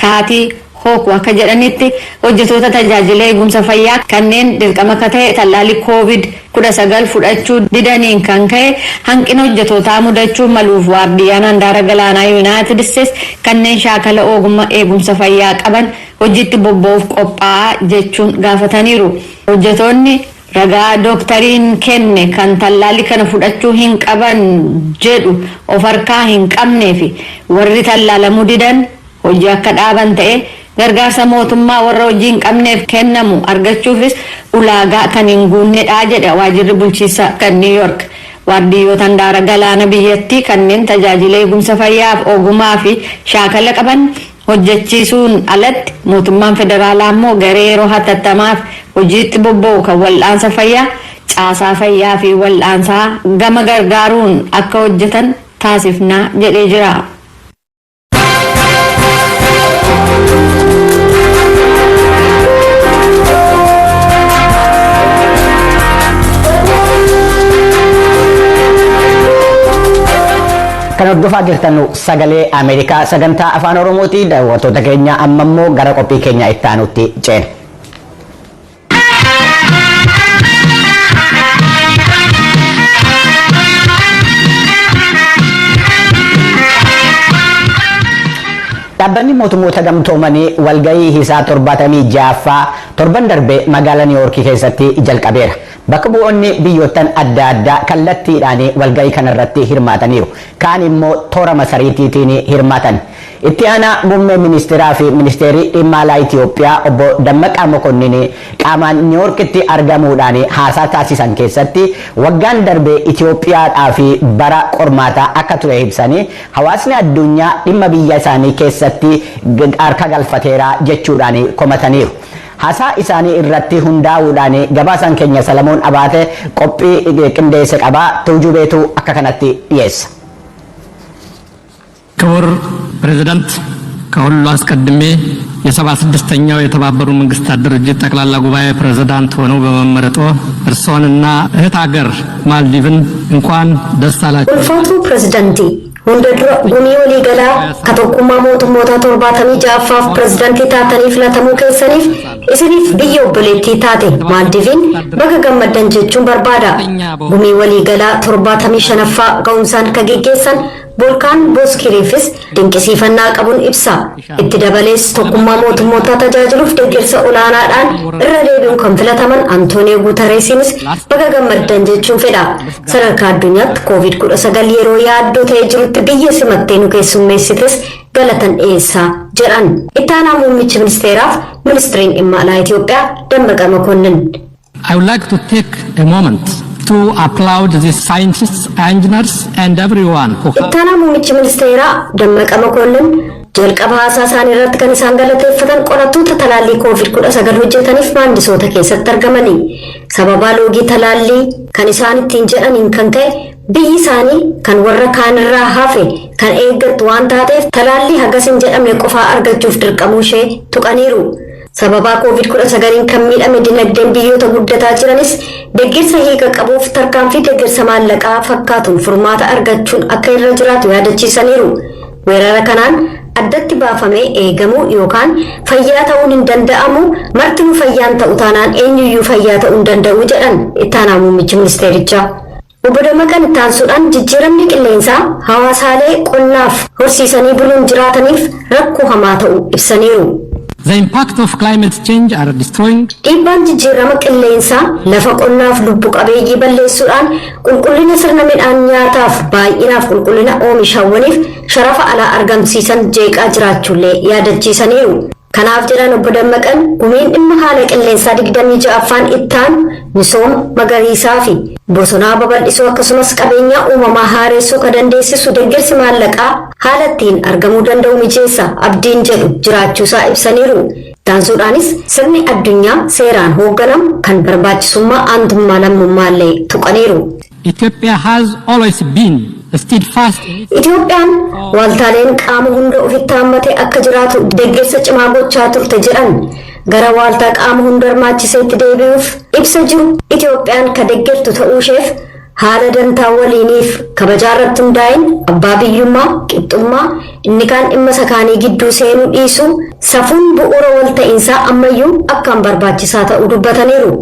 Kaatii Hookuu akka jedhanitti hojjettoota tajaajila eegumsa fayyaa kanneen dirqama akka ta'e tallaalii COVID-19 fudhachuu didaniin kan ka'e hanqina hojjettootaa mudachuu maluuf waardiyyaan handaara galaanaa Yuunaayitid Isteets kanneen shaakala ogummaa eegumsa fayyaa qaban hojiitti bobba'uuf qophaa'aa jechuun gaafataniiru. Hojjettoonni ragaa dooktariin kenne kan tallaalii kana fudhachuu hin qaban jedhu of harkaa hin qabnee fi warri tallaalamuu didan hojii akka dhaaban ta'e gargaarsa mootummaa warra hojii hin qabneef kennamu argachuufis ulaagaa kan hin guunnedha jedha waajjirri bulchiinsa kan New York. Waardiyyoota handaara galaana biyyattii kanneen tajaajila eegumsa fayyaaf ogummaa fi shaakala qaban hojjechiisuun alatti mootummaan federaalaa immoo garee yeroo hatattamaaf hojiitti bobba'u kan wal'aansa fayyaa caasaa fayyaa fi wal'aansaa gama gargaaruun akka hojjetan taasifna jedhee jira. Kan hordofaa jirtan sagalee Ameerikaa sagantaa afaan Oromooti. Daawwattoota keenya amma immoo gara qophii keenya itti aanutti ceena. Dhaabbanni mootummoota gamtoomanii walgahii isaa 76ffaa torban darbe magaalaa New York keessatti jalqabeera. Bakka bu'oonni biyyoottan adda addaa kallattiidhaan walgahii kanarratti hirmaataniiru. Kaan immoo toora masariitiitiin hirmaatan. Itti aanaa muummee ministeeraa fi ministeerri dhimma alaa Itoophiyaa obbo Dammaqaa Mokonnin qaamaan New Yorkitti argamuudhaan haasaa taasisan keessatti waggaan darbe Itoophiyaadhaa fi bara qormaataa akka ture ibsanii hawaasni addunyaa dhimma biyya isaanii keessatti harka galfateera jechuudhaan komataniiru. Haasaa isaanii irratti hundaa'uudhaan gabaasaan keenya Salamoon Abaate qophii qindeesse qabaa tuujubeetu akka kanatti dhiyeessa. ክቡር ፕሬዝዳንት ከሁሉ አስቀድሜ የ76ኛው የተባበሩ መንግስታት ድርጅት ጠቅላላ ጉባኤ ፕሬዝዳንት ሆነው በመመረጦ እርሶንና እህት ሀገር ማልዲቭን እንኳን ደስ አላችሁ። ulfaatu pirezidaantii hunda dura gumii walii galaa katokkummaa mootummoota 76ffaaf pirezidaantii taatanii filatamuu keessaniif isiniif biyya obboleettii taate Maaldiviin baga gammaddan jechuun barbaada. Gumii walii galaa 75ffaa ga'umsaan ka geggeessan Volkaan Boskiriifis dinqisiifannaa qabuun ibsa. Itti dabalees tokkummaa mootummoota tajaajiluuf deeggarsa olaanaadhaan irra deebi'uun kan filataman Antooniyoo Guutareesiinis baga gammaddan jechuun fedha. Sadarkaa addunyaatti COVID-19 yeroo yaaddoo ta'ee jirutti biyya simattee nu keessummeessites galatan dhiyeessaa jedhan. Itti aanaa muummichi ministeeraaf ministeeriin dhimma alaa Itoophiyaa Dammaqaa Mokonnin. I would like to take a moment to applaud the scientists, engineers and everyone who Itti aanaa muummichi ministeeraa Dammaqaa Mokonnin jalqaba haasaa isaanii irratti kan isaan galateeffatan qorattoota talaallii COVID-19 hojjetaniif maandisoota keessatti argamani. Sababa loogii talaallii kan isaan ittiin jedhaniin kan ka'e biyyi isaanii kan warra kaanirraa hafe kan eeggattu waan taateef talaallii hagas hin jedhamne qofaa argachuuf dirqamuu ishee tuqaniiru. Sababa COVID-19 kan miidhame dinagdeen biyyoota guddataa jiranis deeggarsa hiika qabuuf tarkaanfii deeggarsa maallaqaa fakkaatuun furmaata argachuun akka irra jiraatu yaadachiisaniiru. Weerara kanaan addatti baafamee eegamuu yookaan fayyaa ta'uun hin danda'amu martinuu fayyaan ta'u taanaan eenyuyyuu fayyaa ta'uu hin danda'u jedhan itti aanaa muummichi ministeerichaa. Obbo Dammaqaan itti aansuudhaan jijjiiramni qilleensaa hawaasaalee qonnaaf horsiisanii buluun jiraataniif rakkoo hamaa ta'u ibsaniiru. The impact of climate change are destroying Dhiibbaan jijjiirama qilleensaa lafa qonnaaf lubbu qabeeyyii balleessuudhaan qulqullina sirna midhaan nyaataaf baay'inaaf qulqullina oomishaawwaniif sharafa alaa argamsiisan jeeqaa jiraachuullee yaadachiisaniiru. Kanaaf jedhan obbo Dammaqaan gumiin dhimma haala qilleensaa 26ffaan ittaan misooma magariisaa fi bosonaa babal'isuu akkasumas qabeenya uumamaa haareessuu kan dandeessisu deeggarsi maallaqaa haala ittiin argamuu danda'u mijeessa abdiin jedhu jiraachuusaa ibsaniiru. Taansuudhaanis sirni addunyaa seeraan hoogganamu kan barbaachisummaa aantummaa lammummaallee tuqaniiru. Ethiopia has always been steadfast in its Itoophiyaan waaltaaleen qaama hunda ofitti hammatee akka jiraatu deeggarsa cimaa gochaa turte jedhan gara waaltaa qaama hunda hirmaachiseetti deebi'uuf ibsa jiru Itoophiyaan ka deeggartu ta'uu isheef haala dantaa waliiniif kabajaarratti hundaa'in abbaa biyyummaa qixxummaa inni kaan dhimma sakaanii gidduu seenuu dhiisu safuun bu'uura walta'iinsaa ammayyuu akkaan barbaachisaa ta'uu dubbataniiru.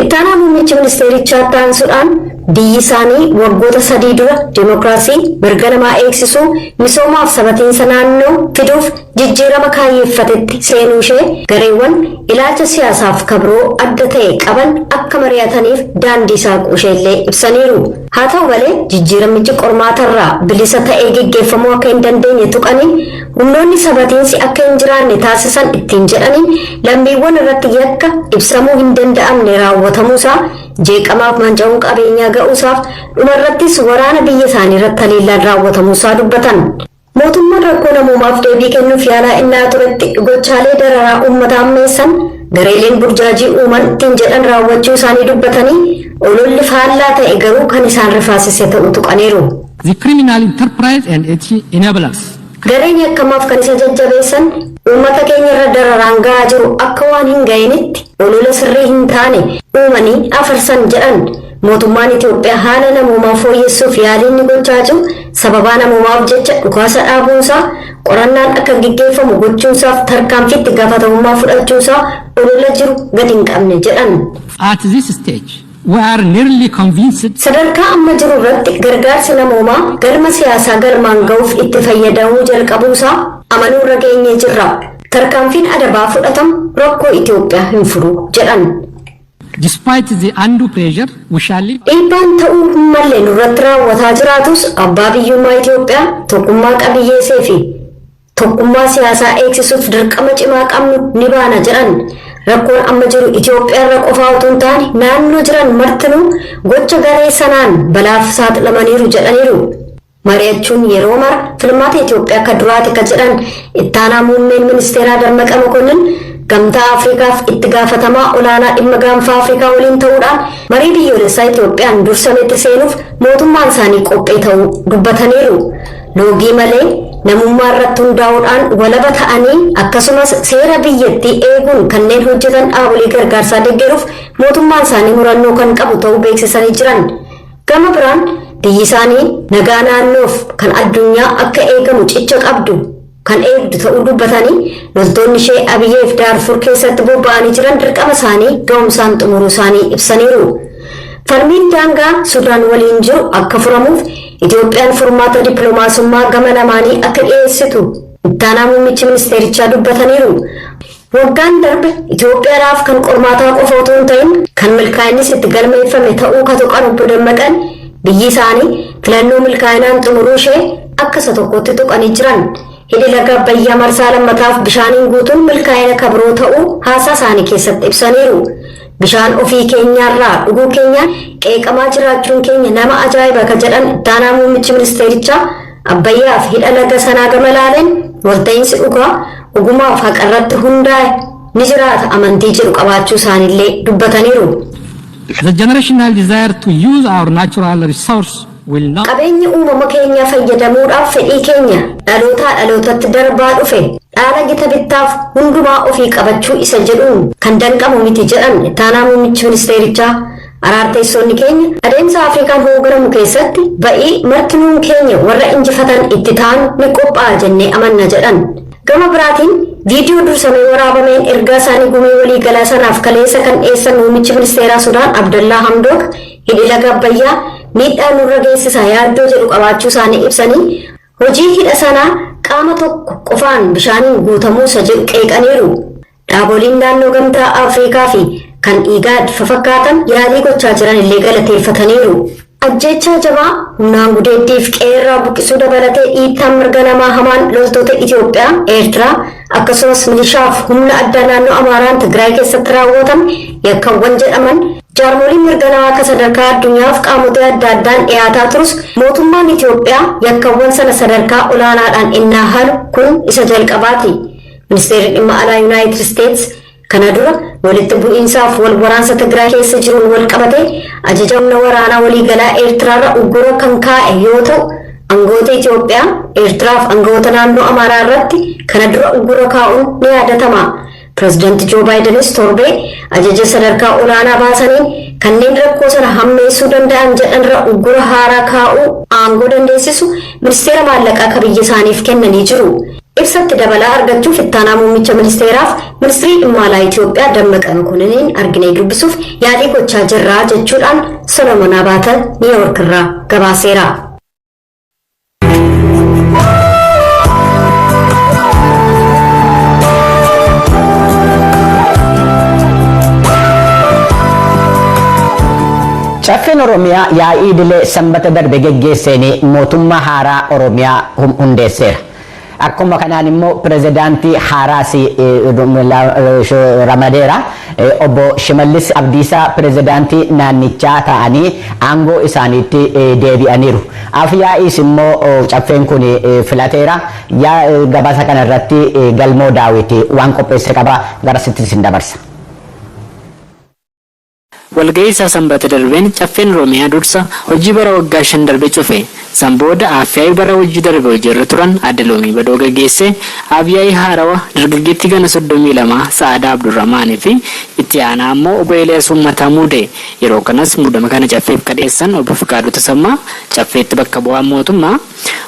Ittaanaa muummichi ministeerichaa taansuudhaan biyyi isaanii waggoota 3 dura dimokiraasii mirga namaa eegsisuu misoomaaf sabatiinsa naannoo fiduuf jijjiirama kaayyeeffatetti seenuu ishee gareewwan ilaalcha siyaasaaf kabroo adda ta'e qaban akka mari'ataniif daandii saaquu isheellee ibsaniiru. Haa ta'u malee jijjiiramichi qormaatarraa bilisa ta'ee geggeeffamuu akka hin dandeenye tuqanii humnoonni sabatiinsi akka hin jiraanne taasisan ittiin jedhaniin lammiiwwan irratti yakka ibsamuu hin danda'amne raawwatamuusaa jeeqamaaf manca'uun qabeenyaa ga'uusaaf dhumarrattis waraana biyya isaanii irratti haleellaan raawwatamuusaa dubbatan. Mootummaan rakkoo namoomaaf deebii kennuuf yaalaa innaa turetti gochaalee dararaa uummata ammeessan gareeleen burjaajii uuman ittiin jedhan raawwachuu isaanii dubbatanii ololli faallaa ta'e garuu kan isaan rifaasise ta'uu tuqaniiru. The criminal enterprise and its enablers. Gareen akkamaaf kan isa jajjabeessan uummata keenya irra dararaan ga'aa jiru akka waan hin ga'initti olola sirrii hin taane uumanii afarsan jedhan. Mootummaan Itoophiyaa haala namoomaa fooyyessuuf yaalii inni gochaa jiru sababaa namoomaaf jecha dhukaasa dhaabuunsaa qorannaan akka gaggeeffamu gochuunsaaf tarkaanfii itti gaafatamummaa fudhachuunsaa olola jiru gadi hin qabne jedhan. At this stage, we are nearly convinced. Sadarkaa amma jiru irratti gargaarsi namoomaa galma siyaasaa galmaan ga'uuf itti fayyadamuu jalqabuusaa amanuu irra geenyee jirra. Tarkaanfiin adabaa fudhatamu rakkoo Itoophiyaa hin furu jedhan. Despite the undue pressure, we shall live. Dhiibbaan ta'uu hin malle nurratti raawwataa jiraatus abbaa biyyummaa Itoophiyaa tokkummaa qabiyyeessee fi tokkummaa siyaasaa eegsisuuf dirqama cimaa qabnu ni baana jedhan. Rakkoon amma jiru Itoophiyaa irra qofaa utuu hin taane naannoo jiran martinuu gocha garee sanaan balaaf saaxilamaniiru jedhaniiru. Mari'achuun yeroo mara filmaata Itoophiyaa akka duraati akka jedhan ittaanaa muummeen ministeeraa Dammaqa Mokonnin gamtaa Afrikaaf itti gaafatamaa olaanaa dhimma gaanfa Afrikaa waliin ta'uudhaan marii biyyoolessaa Itoophiyaan dursametti seenuuf mootummaan isaanii qophee ta'uu dubbataniiru. Loogii malee namummaa irratti hundaa'uudhaan walaba ta'anii akkasumas seera biyyattii eeguun kanneen hojjetan dhaabolee gargaarsaa deeggaruuf mootummaan isaanii murannoo kan qabu ta'uu beeksisanii jiran. Gama biraan biyyi isaanii nagaa naannoof kan addunyaa akka eegamu cicha qabdu kan eegdu ta'uu dubbatanii loltoonni ishee Abiyyeef Daarfur keessatti bobba'anii jiran dirqama isaanii ga'umsaan xumuruu isaanii ibsaniiru. Falmiin daangaa Sudaan waliin jiru akka furamuuf Itoophiyaan furmaata dippiloomaasummaa gama lamaanii akka dhiyeessitu ittaanaa muummichi ministeerichaa dubbataniiru. Waggaan darbe Itoophiyaadhaaf kan qormaataa qofa otoo hin ta'in kan milkaa'innis itti galmeeffame ta'uu ka tuqan obbo Dammaqan biyyi isaanii filannoo milkaa'inaan xumuruu ishee akka isa tokkotti tuqanii jiran. Hidhi laga Abbayyaa marsaa lammataaf bishaaniin guutuun milkaa'ina kabroo ta'uu haasaa isaanii keessatti ibsaniiru. Bishaan ofii keenyaarraa dhuguu keenyaan qeeqamaa jiraachuun keenya nama ajaa'iba ka jedhan ittaanaa muummichi ministeerichaa Abbayyaaf hidha laga sanaa gama laaleen walta'iinsi dhugaa ogumaaf haqarratti hundaa'e ni jiraata amantii jedhu qabaachuu isaaniillee dubbataniiru. The generational desire to use our natural resource will not. Qabeenya uumama keenya fayyadamuudhaaf fedhii keenya dhalootaa dhalootatti darbaa dhufe dhaala gita bittaaf hundumaa ofii qabachuu isa jedhuun kan danqamu miti jedhan ittaanaa muummichi ministeerichaa. Araarteessonni keenya adeemsa Afrikaan hooganamu keessatti ba'ii martinuun keenya warra injifatan itti ta'an ni qophaa'a jennee amanna jedhan. Gama biraatiin viidiyoo dursamee waraabameen ergaa isaanii gumee walii galaa sanaaf kaleessa kan dhiyeessan muummichi ministeeraa Sudaan Abdallaa Hamdook hidhi laga Abbayyaa miidhaa nurra geessisa yaaddoo jedhu qabaachuu isaanii ibsanii hojii hidha sanaa qaama tokko qofaan bishaaniin guutamuu isa jedhu qeeqaniiru. Dhaaboliin naannoo gamtaa Afrikaa fi kan IGAD fakkaatan yaalii gochaa jiran illee galateeffataniiru. Ajjechaa jabaa humnaan gudeeddiif qeerraa buqqisuu dabalatee dhiittaan mirga namaa hamaan loltoota Itoophiyaa, Eertiraa akkasumas milishaaf humna addaa naannoo Amaaraan Tigraay keessatti raawwatame yakkawwan jedhaman jaarmoliin mirga namaa akka sadarkaa addunyaaf qaamota adda addaan dhiyaataa turus mootummaan Itoophiyaa yakkawwan sana sadarkaa olaanaadhaan innaa halu kun isa jalqabaati. Ministeerri dhimma alaa Yuunaayitid Isteets kana dura walitti bu'iinsaaf wal waraansa Tigraay keessa jiruun wal qabate ajaja humna waraanaa waliigalaa Eertiraarra uggura kan kaa'e yoo ta'u aangoota Itoophiyaa Eertiraaf aangoota naannoo Amaaraa irratti kana dura uggura kaa'uun ni yaadatama. Pireezidaantii Joo Baayidenis torbee ajaja sadarkaa olaanaa baasaniin kanneen rakkoo sana hammeessuu danda'an jedhanirra uggura haaraa kaa'uu aangoo dandeessisu ministeera maallaqaa akka biyya isaaniif kennanii jiru. Ibsatti dabalaa argachuuf ittaanaa muummicha ministeeraaf ministirii dhimma alaa Itoophiyaa Dammaqa Mokonniin arginee dubbisuuf yaalii gochaa jirra jechuudhaan Solomon Abaata Niiwuork irraa gabaaseera. Caffeen Oromiyaa yaa'ii idilee sanbata darbe geggeesseen mootummaa haaraa Oromiyaa hundeesseera. Akkuma kanaan immoo pirezidaantii haaraas ramadeera. Obbo Shimallis Abdiisaa pirezidaantii naannichaa ta'anii aangoo isaaniitti deebi'aniiru. Afyaa'iis immoo caffeen kun filateera. Gabaasa kanarratti Galmoo Daawiti waan qopheesse qaba gara sitti isin dabarsa. Walga'ii isaa sanbata darbeen caffeen Oromiyaa dursa hojii bara waggaa 5 darbe cufe. Sanbooda afyaa'ii bara hojii darbe hojiirra turan Aadde Loomii Badoo gaggeesse. Afyaa'ii haarawaa dargaggeettii gana 32 Sa'aadaa Abdurrahmaanii fi itti aanaa immoo Obbo Eeliyaas Uummataa muude. Yeroo kanas muudama kana caffeef kadheessan Obbo Fiqaaduu Tasammaa caffeetti bakka bu'aa mootummaa.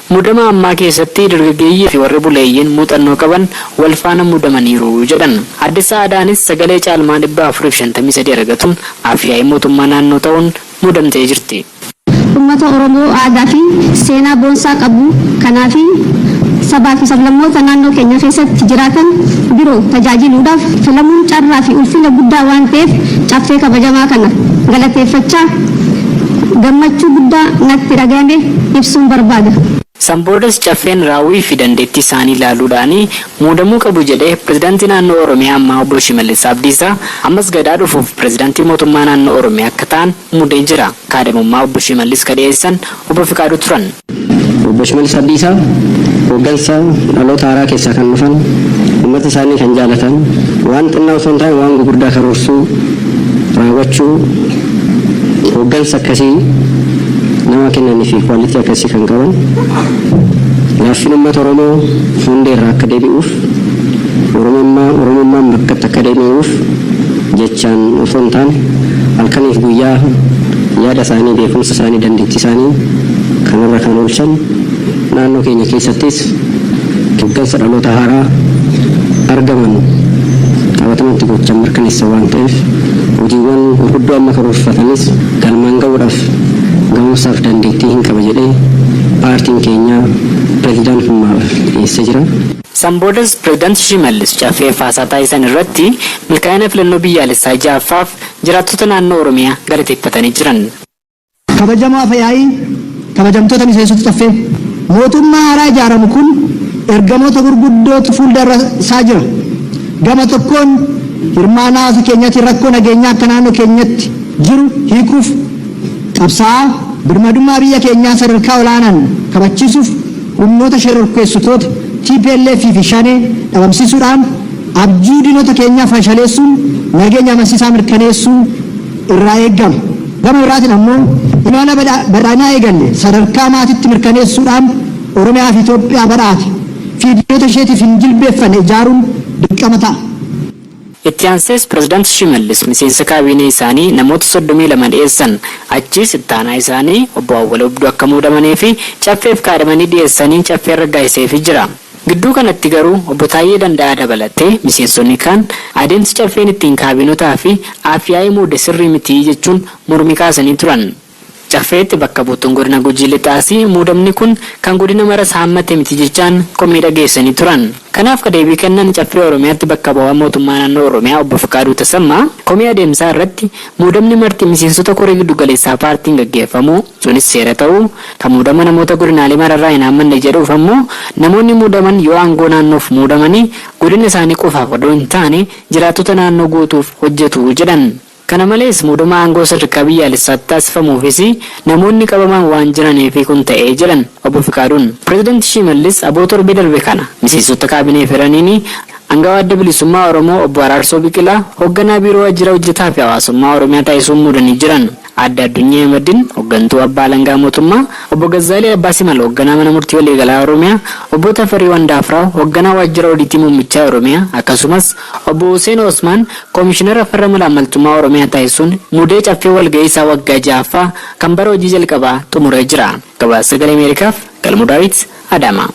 Muudama ammaa keessatti dargaggeeyyii fi warri buleeyyiin muuxannoo qaban wal faana muudamaniiru jedhan. Aadde Sa'aadaanis sagalee caalmaa 453 argatuun afyaa'ii mootummaa naannoo ta'uun muudamtee jirti. Uummata Oromoo aadaa fi seenaa boonsaa qabu kanaaf sabaa fi sablammoota naannoo keenya keessatti jiraatan biroo tajaajiluudhaaf filamuun carraa fi ulfina guddaa waan ta'eef caffee kabajamaa kana galateeffachaa gammachuu guddaa natti dhagahame ibsuun barbaada. Sanboodas caffeen raawwii fi dandeettii isaanii ilaaluudhaan muudamuu qabu jedhee pirezidaantii naannoo Oromiyaa ammaa Obbo Shimallis Abdiisaa ammas gadaa dhufuuf pirezidaantii mootummaa naannoo Oromiyaa akka ta'an muudee jira. Kaadhimummaa Obbo Shimallis kadheessan Obbo Fiqaaduu turan. Obbo Shimallis Abdiisaa hooggansa dhaloota haaraa keessaa kan dhufan uummata isaanii kan jaalatan waan xinnaa osoo hin taane waan gurguddaa karoorsuu raawwachuu hooggansa akkasii nama kennanii fi kwaalitii akkasii kan qaban laaffin uummata Oromoo hundeerraa akka deebi'uuf Oromummaan bakkatti akka deebi'uuf jechaan osoo hin taane halkaniif guyyaa yaada isaanii beekumsa isaanii dandeettii isaanii kanarra kan oolchan naannoo keenya keessattis hooggansa dhaloota haaraa argaman qabatamatti gochaan mirkaneessa waan ta'eef hojiiwwan gurguddoo amma karoorfatanis galmaan ga'uudhaaf ga'umsaaf dandeettii hin qaba jedhee paartiin keenya pirezidaantummaaf dhiyeessee jira. Sanboodas pirezidaantii Shimallis caffee faasaa taasisan irratti milkaa'ina filannoo biyyaalessaa ja'affaaf jiraattota naannoo Oromiyaa galateeffatanii jiran. Kabajamaa afyaa'ii kabajamtoota miseensota caffee mootummaa haaraa ijaaramu kun ergamoota gurguddootu fuuldura isaa jira. Gama tokkoon hirmaannaa hawaasa keenyaatiin rakkoo nageenyaa akka naannoo keenyatti jiru hiikuuf qabsaa'aa birmadummaa biyya keenyaa sadarkaa olaanaan kabachiisuuf humnoota shororkeessitoota TPLF fi Shanee dhabamsiisuudhaan abjuu diinota keenyaa fashaleessuun nageenya amansiisaa mirkaneessuu irraa eegama. Gama biraatiin ammoo imala badhaadhinaa eegalle sadarkaa maatiitti mirkaneessuudhaan Oromiyaa fi Itoophiyaa badhaate fi diinota isheetiif hin jilbeeffanne ijaaruun dirqama ta'a. Itti aansees pirezidaantii Shimallis miseensa kaabinee isaanii namoota 32 dhiyeessan. Achiis ittaanaa isaanii Obbo Awwal Abduu akka muudamanii fi caffeef kaadhimanii dhiyeessanii caffee raggaasiseefii jira. Gidduu kanatti garuu Obbo Taayyee Danda'aa dabalatee miseensonni kaan adeemsi caffeen ittiin kaabinotaa fi afyaa'ii muude sirrii miti jechuun mormii kaasanii turan. Caffeetti bakka buutuun godina Gujii Lixaasii muudamni kun kan godina Maras haammate miti jechaan komii dhageessanii turan. Kanaaf deebii kennan caffee Oromiyaatti bakka bu'aa mootummaa naannoo Oromiyaa Obbo Fiqaaduu Tasammaa komii adeemsaa irratti muudamni marti miseensota koree giddu galeessaa paartiin gaggeeffamu sunis seera ta'uu kan muudama namoota godinaalee mararraa hin haammanne jedhuuf ammoo namoonni muudaman yoo aangoo naannoof muudamanii godina isaanii qofaaf odoo hin taane jiraattota naannoo guutuuf hojjetu jedhan. Kana malees muudama aangoo sadarkaa biyyaalessaatti taasifamuufis namoonni qabaman waan jiraniif kun ta'ee jedhan Obbo Fiqaaduun. Pirezidaantii Shimallis aboo torbee darbe kana miseensota kaabinee fedhaniin Angawaa adda bilisummaa Oromoo Obbo Araarsoo Biqilaa hoogganaa biiroo waajjira hojjetaa fi hawaasummaa Oromiyaa taasisuun muudanii jiran. Adda Addunyaa Ahmadiin hooggantuu abbaa alangaa mootummaa, obbo Gazzaalee Abbaasimal hoogganaa mana murtii waliigalaa Oromiyaa, obbo Tafarii Wandaafraa hoogganaa waajjira odiitii muummichaa Oromiyaa akkasumas obbo Hussein Osman koomishinara farra malaamaltummaa Oromiyaa taasisuun mudee caffee walga'ii isaa waggaa 6ffaa kan bara hojii jalqabaa xumuree jira. Gabaasa Sagalee Ameerikaaf Galmuu Daawit Adama.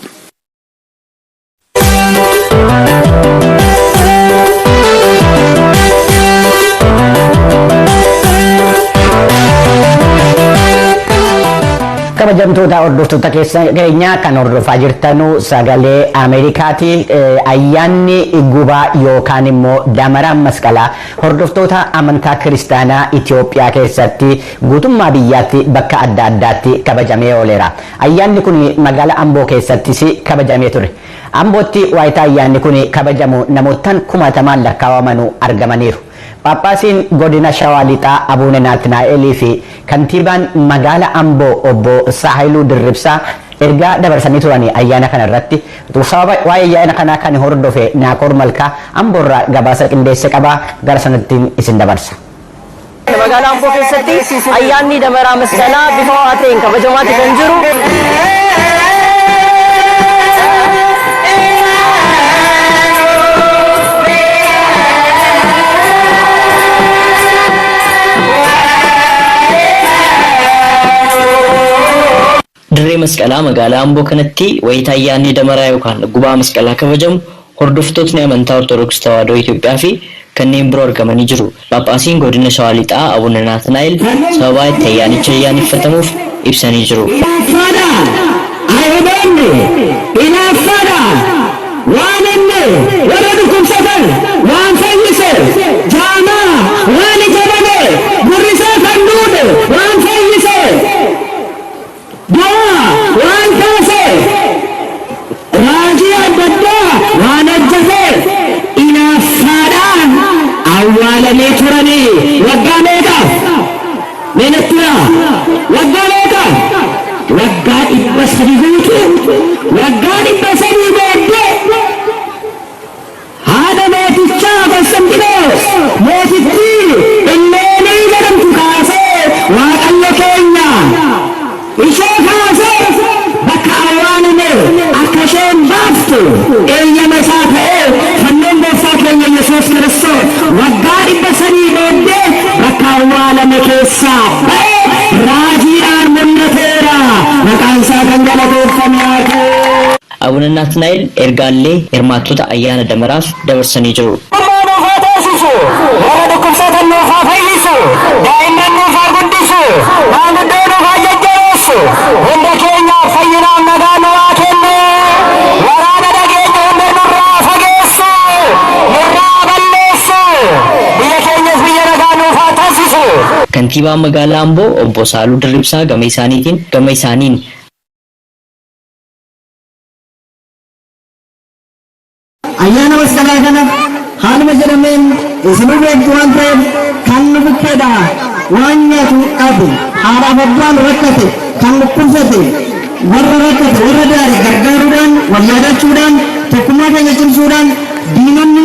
Kabajamtoota hordoftoota keenya kan hordofaa jirtanu Sagalee Ameerikaati. Ayyaanni gubaa yookaan immoo damaraan masqalaa hordoftoota amantaa kiristaanaa Itoophiyaa keessatti guutummaa biyyaatti bakka adda addaatti kabajamee ooleera. Ayyaanni kun magaalaa Amboo keessattis kabajamee ture. Ambootti waayita ayyaanni kun kabajamu namootaan 10,000 lakkaawamanu argamaniiru. Paappaasiin godina Shawaa Lixaa Abuune Naatnaa'elii fi kantiibaan magaalaa Amboo obbo Saahiluu Dirribsaa ergaa dabarsanii turanii ayyaana kana irratti sababa waa'ee ayyaana kanaa kan hordofe Naaqor Malkaa Amboorraa gabaasa qindeesse qabaa gara sanattiin isin dabarsa. Magaalaa Amboo keessatti ayyaanni damaraa masqalaa bifa ho'aa ta'een kabajamaatti kan jiru. Dirree masqalaa magaalaa Amboo kanatti wayita ayyaanni damaraa yookaan gubaa masqalaa kabajamu hordoftootni amantaa Ortodoksii Tawaahidoo Itoophiyaa fi kanneen biroo argamanii jiru. Paappaasiin godina Shawaa Lixaa Abuune Naatnaa'el sababa itti ayyaanicha ayyaaneffatamuuf ibsanii jiru. awwaalamee turanii waggaa meeqaaf meenettira waggaa meeqaaf waggaa 300 guutuu waggaa 300 booddee haadha mootichaa Konstantiinoos mootittii Illeenii jedhamtu kaasee Waaqayyo keenya ishee kaasee bakka awwaalame akka isheen baaftu eeyyama isaa ta'ee fannoo gooftaa keenya Yesuus Kiristoos waggaa 300 booddee bakka awwaalame keessaa ba'ee raajiidhaan mul'ateera. Maqaan isaa kan galateeffame haa ta'u. Abuune Naatnaa'el ergaalee hirmaattota ayyaana damaraaf dabarsanii jiru. Warra dhukkubsatan nuuf haa fayyisu, daa'imman nuuf haa guddisu, maanguddoo nuuf haa jajjabeessu, hunda keenyaaf fayyinaaf nagaa nu haa kennu, waraana dhageenya hunda nurraa fageessu, nurraa balleessu, biyya keenyas biyya nagaa nuuf haa taasisu. Kantiibaan magaalaa Amboo obbo Saaluu Dirribsaa gama isaaniin ayyaana masqalaa kana haaluma jedhameen isinuu beektu waan ta'eef kan nu bukkeedha waan nyaatu dhabu haadhaaf abbaan rakkate kan dhukkubsate warra rakkate warra daari gargaaruudhaan wal yaadachuudhaan tokkummaa keenya cimsuudhaan diinonni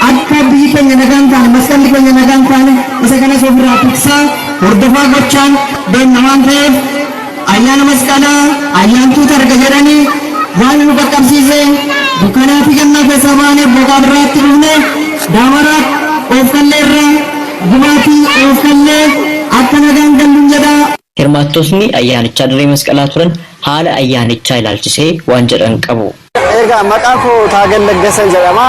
akka biyyi keenya nagaan taane masqalli keenya nagaan taane isa kanas ofirraa tiksaa hordofaa gochaan deemna waan ta'eef ayyaana masqalaa ayyaantuuta arga jedhanii waan nu qaqqabsiise dukkanaa fi gannaa keessaa baanee boqaa biraatti dhufne daamaraat oofkallee irraa gubaatii oofkallee akka nagaan galluun jedha. Hirmaattotni ayyaanichaa dirree masqalaa turan haala ayyaanichaa ilaalchisee waan jedhan qabu. Egaa maqaan koo Taagel Laggasan jedhama.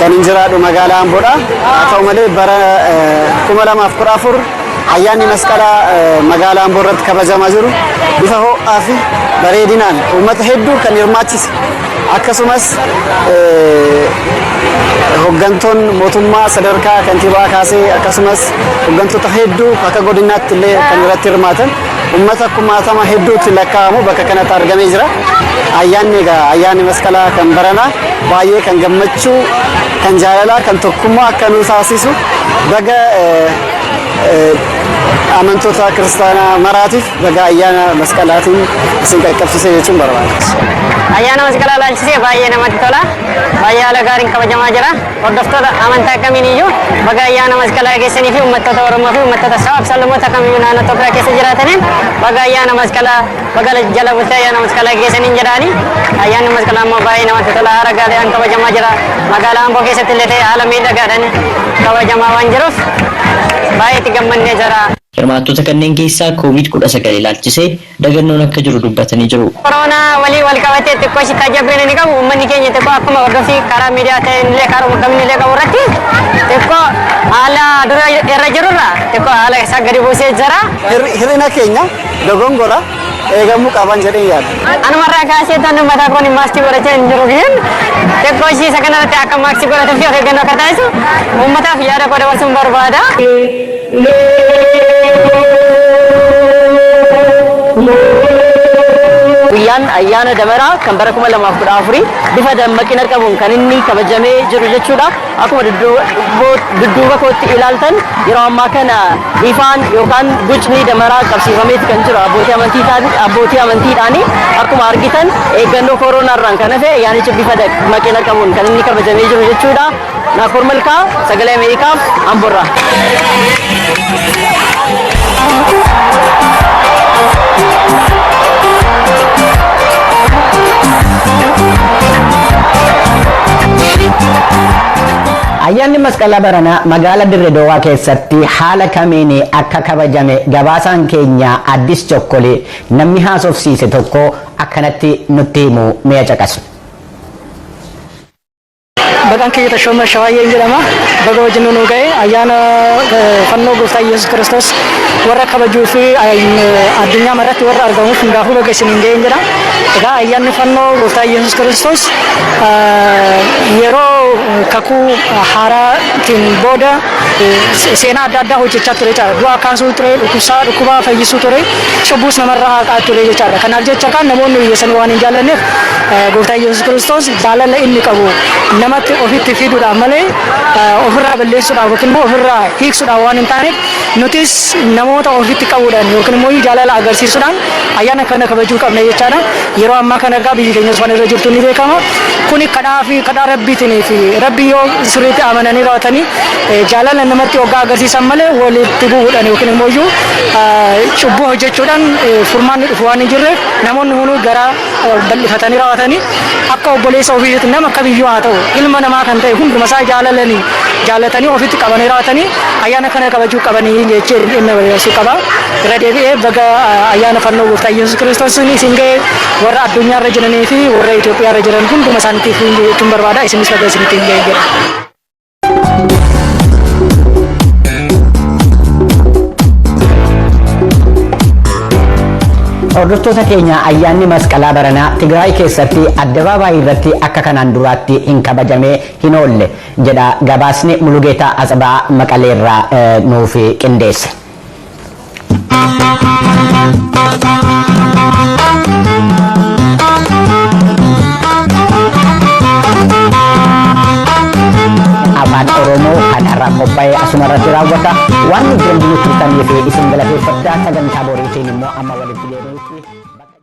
Kan jiraadhu magaalaa Amboodha. Haa ta'u malee bara 2014 ayyaanni masqalaa magaalaa Amboo irratti kabajamaa jiru bifa ho'aa fi bareedinaan uummata hedduu kan hirmaachise akkasumas hooggantoonni mootummaa sadarkaa kantiibaa kaasee akkasumas hooggantoota hedduu akka godinaatti illee kan irratti hirmaatan uummata 10,000 hedduutti lakkaa'amu bakka kanatti argamee jira. Ayyaanni masqalaa kan baranaa baay'ee kan gammachuu kan jaalalaa kan tokkummaa akka nu taasisu baga amantoota kiristaanaa maraatiif baga ayyaana masqalaatiin isin qaqqabsiise jechuun barbaada. Ayyaana masqalaa laalchisee baay'ee namatti tola. Baay'ee haala gaariin kabajamaa jira. Hordoftoota amantaa kamiiniyyuu baga ayyaana masqalaa geessanii fi uummattoota Oromoo fi uummattoota sabaaf sablammoota kamiyyuu naannoo Itoophiyaa keessa jiraataniin baga ayyaana masqalaa baga jala bultee ayyaana masqalaa geessaniin jedhaani. Ayyaanni masqalaa immoo baay'ee namatti tola. Haala gaariidhaan kabajamaa jira. Magaalaa Amboo keessatti illee ta'e haala miidhagaadhaan kabajamaa waan jiruuf baay'ee itti gammannee jira. Hirmaattota kanneen keessaa COVID-19 ilaalchisee dagannoon akka jiru dubbatanii jiru. Koronaa walii wal qabatee xiqqoo shi tajaajila ni qabu. Uummanni keenya xiqqoo akkuma hordofii karaa miidiyaa ta'een illee karaa mudamni illee qabu irratti xiqqoo haala dura irra jirurra xiqqoo haala isaa gadi buusee jira. Hir'ina keenya dogongora eegamuu qaban jedhee yaada. Anumarraa kaasee tan mataa koon maaskii godhachaa hin jiru giheen xiqqoo shi isa kanarratti akka maaskii godhatuu fi of eeggannoo akka taasisu uummataaf yaada koo dabarsuun barbaada. Guyyaan ayyaana damaraa kan bara 2014 bifa dammaqina qabuun kan inni kabajamee jiru jechuudha. Akkuma dudduuba kootti ilaaltan yeroo ammaa kana ifaan yookaan gucni damaraa qabsiifameeti kan jiru abbootii amantiidhaan akkuma argitan eeggannoo kooronaarraan kan hafe ayyaanichi bifa dammaqina qabuun kan inni kabajamee jiru jechuudha. Naakoor Malkaa Sagalee Ameerikaaf Amboorraa. Ayyaanni masqalaa baranaa magaalaa Dirree Dawaa keessatti haala kamiin akka kabajame gabaasaan keenya Addis Chokkolee namni haasofsiise tokko akkanatti nutti himu mi'a caqasu. Maqaan kiyya Tashooma Shawaayyee jedhama. Baga wajjin nu ga'e ayyaana fannoo gooftaa Yesuus Kiristoos warra kabajuu fi addunyaa maratti warra argamuuf hundaafuu baga isiniin ga'een jedha. Egaa ayyaanni fannoo gooftaa Yesuus Kiristoos yeroo kakuu haaraatiin booda seenaa adda addaa hojjechaa ture jechaadha. Du'a kaasuu ture, dhukkubaa fayyisuu ture, cubbuus namarraa haqaa ture jechaadha. Kanaaf jecha kan namoonni hiyyeessan waan hin jaallanneef gooftaa Yesuus Kiristoos jaalala inni qabu namatti ofitti fiduudhaan malee ofirraa balleessuudhaaf yookiin immoo ofirraa hiiksuudhaan waan hin taaneef nutis namoota ofitti qabuudhaan yookiin immoo jaalala agarsiisuudhaan ayyaana kana kabajuu qabna jechaadha. Yeroo ammaa kana egaa biyyi keenya waan irra jirtu ni beekama. Kuni kadhaa fi kadhaa rabbiitiin fi rabbi yoo sirriitti amananii raawwatanii jaalala namatti hoggaa agarsiisan malee walitti bu'uudhaan yookiin immoo cubbuu hojjechuudhaan furmaanni dhufu waan hin jirreef namoonni hunduu gara bal'ifatanii raawwatanii akka obboleessa ofiitti nama akka biyyuu haa ta'u ilma namaa kan ta'e hunduma isaa jaalatanii ofitti qabanii raawwatanii ayyaana kana kabajuu qabanii jechee dhimma barreessuu qaba. Irra deebi'ee baga ayyaana fannoo gooftaa Yesuus Kiristoos isin ga'e warra addunyaa irra jiranii fi warra Itoophiyaa irra jiran hunduma isaaniitiif jechuun barbaada. Isinis baga isinitti hin ga'e jedha. Hordoftoota keenya ayyaanni masqalaa baranaa Tigraay keessatti addabaabaayii irratti akka kanaan duraatti hin kabajamee hin oolle jedha gabaasni Mulugeetaa Atsabaa Maqaleerraa nuuf qindeesse. Afaan Oromoo kan har'aa qophaa'e asuma irratti raawwata. Waan nuti turtanii fi isin galateeffadhaa sagantaa boriitiin immoo amma walitti deebi'uutti.